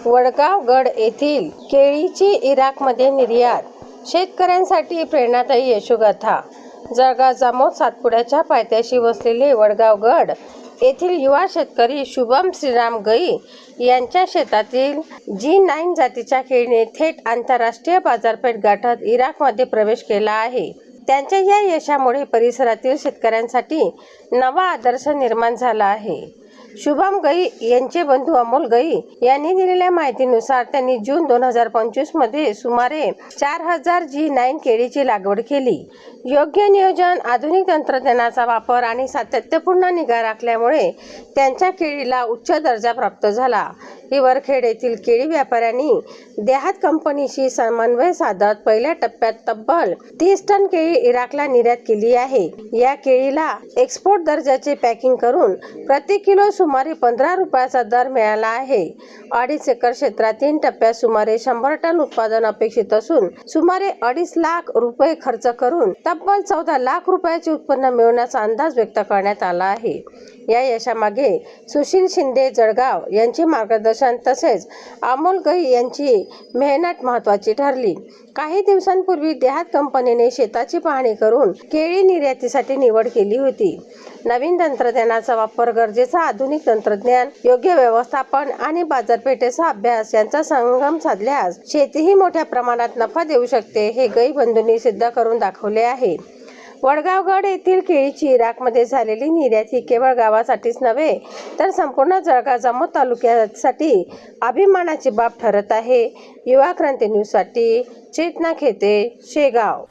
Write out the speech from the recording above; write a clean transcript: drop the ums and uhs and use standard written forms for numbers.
वडगावगड येथील केळीची इराकमध्ये निर्यात, शेतकऱ्यांसाठी प्रेरणादायी यशोगाथा। जळगाव जामोद सातपुड्याच्या पायथ्याशी वसलेले वडगावगड येथील युवा शेतकरी शुभम श्रीराम गई यांच्या शेतातील G9 जातीच्या केळीने थेट आंतरराष्ट्रीय बाजारपेठ गाठत इराकमध्ये प्रवेश केला आहे। त्यांच्या या यशामुळे परिसरातील शेतकऱ्यांसाठी नवा आदर्श निर्माण झाला आहे। शुभम गई यांचे बंधू अमोल गई यांनी दिलेल्या माहितीनुसार त्यांनी जून 2025 मध्ये सुमारे 4000 G9 केळीची लागवड केली। योग्य नियोजन, आधुनिक तंत्रज्ञानाचा वापर आणि सातत्यपूर्ण निगा राखल्यामुळे त्यांच्या केळीला उच्च दर्जा प्राप्त झाला। हिवरखेड येथील केळी व्यापाऱ्यांनी देहात कंपनीशी समन्वय साधत पहिल्या टप्प्यात तब्बल 30 टन केळी इराकला निर्यात केली आहे। या केळीला एक्सपोर्ट दर्जाचे पॅकिंग करून प्रति किलो सुमारे 15 रुपयाचा दर मिळाला आहे। 2.5 एकर क्षेत्रात 3 टप्प्यात सुमारे 100 टन उत्पादन अपेक्षित असून सुमारे 2.5 लाख रुपये खर्च करून तब्बल 14 लाख रुपयाचे उत्पन्न मिळवण्याचा अंदाज व्यक्त करण्यात आला आहे। या यशामागे सुशील शिंदे जळगाव यांचे मार्गदर्शन तसेच अमोल गई यांची मेहनत महत्त्वाची ठरली। काही दिवसांपूर्वी देहात कंपनीने शेताची पाहणी करून केळी निर्यातीसाठी निवड केली होती। नवीन तंत्रज्ञानाचा वापर, गरजेचा आधुनिक तंत्रज्ञान, योग्य व्यवस्थापन आणि बाजारपेठेचा अभ्यास यांचा संगम साधल्यास शेतीही मोठ्या प्रमाणात नफा देऊ शकते, हे गई बंधूंनी सिद्ध करून दाखवले आहे। वडगावगड येथील केळीची इराकमध्ये झालेली निर्यात ही केवळ गावासाठीच नव्हे तर संपूर्ण जळगाव जामोद तालुक्यासाठी अभिमानाची बाब ठरत आहे। युवा क्रांती न्यूजसाठी चेतना खेते, शेगाव।